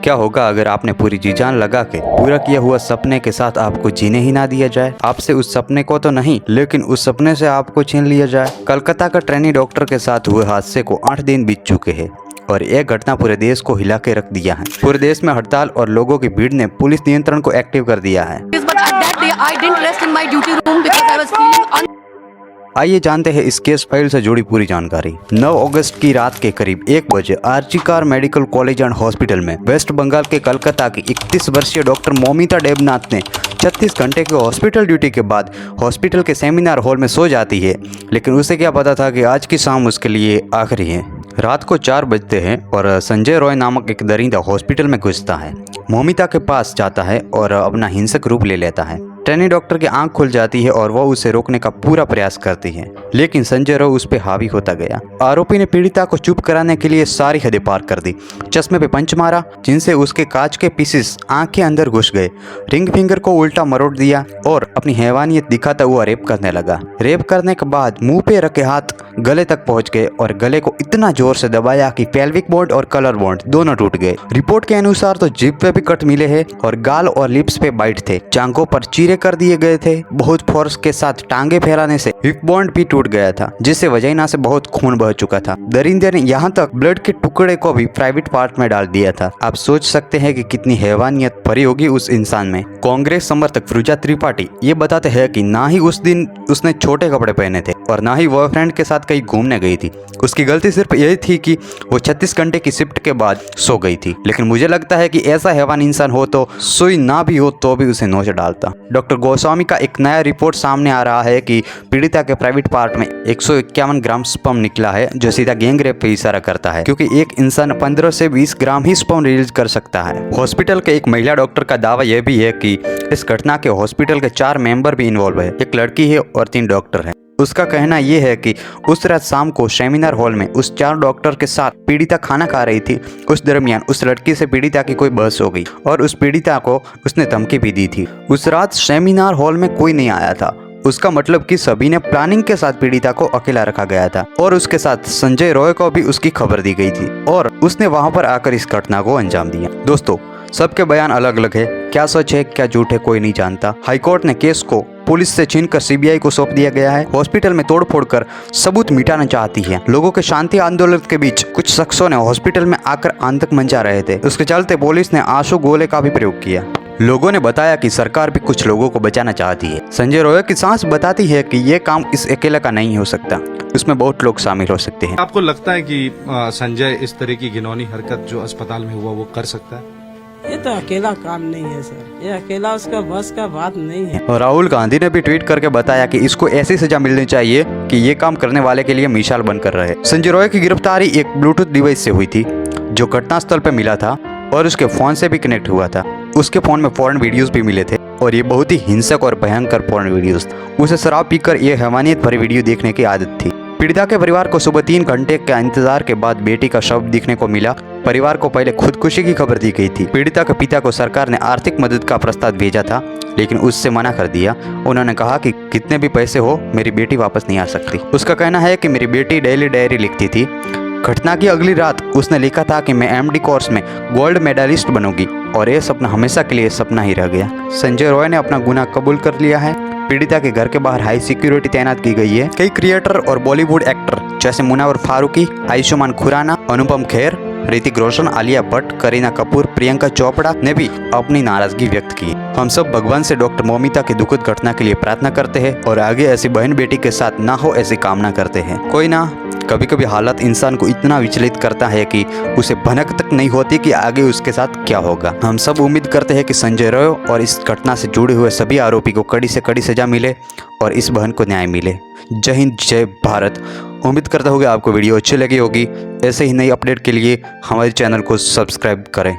क्या होगा अगर आपने पूरी जी जान लगा के पूरा किया हुआ सपने के साथ आपको जीने ही ना दिया जाए? आपसे उस सपने को तो नहीं, लेकिन उस सपने से आपको छीन लिया जाए। कोलकाता का ट्रेनी डॉक्टर के साथ हुए हादसे को 8 दिन बीत चुके हैं और यह घटना पूरे देश को हिला के रख दिया है। पूरे देश में हड़ताल और लोगों की भीड़ ने पुलिस नियंत्रण को एक्टिव कर दिया है। आइए जानते हैं इस केस फाइल से जुड़ी पूरी जानकारी। 9 अगस्त की रात के करीब 1 बजे आर्चिकार मेडिकल कॉलेज एंड हॉस्पिटल में वेस्ट बंगाल के कोलकाता की 31 वर्षीय डॉक्टर मोमिता देबनाथ ने 36 घंटे की हॉस्पिटल ड्यूटी के बाद हॉस्पिटल के सेमिनार हॉल में सो जाती है। लेकिन उसे क्या पता था कि आज की शाम उसके लिए आखिरी है। रात को 4 बजते हैं और संजय रॉय नामक एक दरिंदा हॉस्पिटल में घुसता है, मोमिता के पास जाता है और अपना हिंसक रूप ले लेता है। ट्रेनी डॉक्टर की आंख खुल जाती है और वह उसे रोकने का पूरा प्रयास करती है, लेकिन संजय रॉय उस पर हावी होता गया। आरोपी ने पीड़िता को चुप कराने के लिए सारी हदें पार कर दी। चश्मे पे पंच मारा, जिनसे उसके कांच के पीसेस आंख के अंदर घुस गए, रिंग फिंगर को उल्टा मरोड़ दिया और अपनी हैवानियत दिखाता हुआ रेप करने लगा। रेप करने के बाद मुंह पे रखे हाथ गले तक पहुंच गए और गले को इतना जोर से दबाया कि पेल्विक बोन्ड और कलर बोन्ड दोनों टूट गए। रिपोर्ट के अनुसार तो जीभ पे भी कट मिले हैं और गाल और लिप्स पे बाइट थे। जांघों पर चीरे कर दिए गए थे। बहुत फोर्स के साथ टांगे फैलाने से हिप बोन्ड भी टूट गया था, जिससे वजाइना से बहुत खून बह चुका था। दरिंदे ने यहाँ तक ब्लड के टुकड़े को भी प्राइवेट पार्ट में डाल दिया था। आप सोच सकते हैं कि कितनी हैवानियत भरी होगी उस इंसान में। कांग्रेस समर्थक फ्रुजा त्रिपाठी ये बताते हैं कि ना ही उस दिन उसने छोटे कपड़े पहने थे और ना ही बॉयफ्रेंड के साथ कहीं घूमने गई थी। उसकी गलती सिर्फ यही थी कि वो 36 घंटे की शिफ्ट के बाद सो गई थी। लेकिन मुझे लगता है कि ऐसा हैवान इंसान हो तो सोई ना भी हो तो भी उसे नोच डालता। डॉक्टर गोस्वामी का एक नया रिपोर्ट सामने आ रहा है कि पीड़िता के प्राइवेट पार्ट में 151 ग्राम स्पर्म निकला है, जो सीधा गैंग रेप पे इशारा करता है, क्योंकि एक इंसान 15 से 20 ग्राम ही स्पर्म रिलीज कर सकता है। हॉस्पिटल के एक महिला डॉक्टर का दावा यह भी है कि इस घटना के हॉस्पिटल के 4 मेंबर भी इन्वॉल्व है। एक लड़की है और 3 डॉक्टर हैं। उसका कहना यह है कि उस रात शाम को सेमिनार हॉल में उस 4 डॉक्टर के साथ पीड़िता खाना खा रही थी। उस दरमियान उस लड़की से पीड़िता की कोई बहस हो गई और उस पीड़िता को उसने धमकी भी दी थी। उस रात सेमिनार हॉल में कोई नहीं आया था। उसका मतलब कि सभी ने प्लानिंग के साथ पीड़िता को अकेला रखा गया था और उसके साथ संजय रॉय को भी उसकी खबर दी गई थी और उसने वहां पर आकर इस घटना को अंजाम दिया। दोस्तों, सबके बयान अलग अलग है। क्या सच है क्या झूठ है कोई नहीं जानता। हाईकोर्ट ने केस को पुलिस से छीनकर सीबीआई को सौंप दिया गया है। हॉस्पिटल में तोड़फोड़ कर सबूत मिटाना चाहती है। लोगों के शांति आंदोलन के बीच कुछ शख्सों ने हॉस्पिटल में आकर आतंक मचा रहे थे। उसके चलते पुलिस ने आंसू गोले का भी प्रयोग किया। लोगों ने बताया कि सरकार भी कुछ लोगों को बचाना चाहती है। संजय रॉय की सांस बताती है कि ये काम इस अकेले का नहीं हो सकता, उसमें बहुत लोग शामिल हो सकते हैं। आपको लगता है कि संजय इस तरह की घिनौनी हरकत जो अस्पताल में हुआ वो कर सकता है? ये तो अकेला काम नहीं है सर, ये अकेला उसका बस का बात नहीं है। और राहुल गांधी ने भी ट्वीट करके बताया कि इसको ऐसी सजा मिलनी चाहिए कि ये काम करने वाले के लिए मिसाल बनकर रहे। संजय रॉय की गिरफ्तारी एक ब्लूटूथ डिवाइस से हुई थी जो घटनास्थल पर मिला था और उसके फोन से भी कनेक्ट हुआ था। उसके फोन में फॉरेन वीडियोस भी मिले थे और ये बहुत ही हिंसक और भयंकर फॉरेन वीडियोस। उसे शराब पीकर ये हैवानियत भरी वीडियो देखने की आदत थी। पीड़िता के परिवार को सुबह 3 घंटे के इंतजार के बाद बेटी का शव दिखने को मिला। परिवार को पहले खुदकुशी की खबर दी गई थी। पीड़िता के पिता को सरकार ने आर्थिक मदद का प्रस्ताव भेजा था, लेकिन उससे मना कर दिया। उन्होंने कहा कि कितने भी पैसे हो मेरी बेटी वापस नहीं आ सकती। उसका कहना है कि मेरी बेटी डेली डायरी लिखती थी। घटना की अगली रात उसने लिखा था कि मैं एमडी कोर्स में गोल्ड मेडलिस्ट बनूंगी और ये सपना हमेशा के लिए सपना ही रह गया। संजय रॉय ने अपना गुनाह कबूल कर लिया है। पीड़िता के घर के बाहर हाई सिक्योरिटी तैनात की गई है। कई क्रिएटर और बॉलीवुड एक्टर जैसे मुनव्वर फारूकी, आयुष्मान खुराना, अनुपम खेर, ऋतिक रोशन, आलिया भट्ट, करीना कपूर, प्रियंका चोपड़ा ने भी अपनी नाराजगी व्यक्त की। हम सब भगवान से डॉक्टर मोमिता की दुखद घटना के लिए प्रार्थना करते हैं और आगे ऐसी बहन बेटी के साथ ना हो ऐसी कामना करते हैं। कोई ना, कभी कभी हालत इंसान को इतना विचलित करता है कि उसे भनक तक नहीं होती कि आगे उसके साथ क्या होगा। हम सब उम्मीद करते हैं कि संजय रॉय और इस घटना से जुड़े हुए सभी आरोपी को कड़ी से कड़ी सजा मिले और इस बहन को न्याय मिले। जय हिंद, जय भारत। उम्मीद करता हूँ कि आपको वीडियो अच्छी लगी होगी। ऐसे ही नई अपडेट के लिए हमारे चैनल को सब्सक्राइब करें।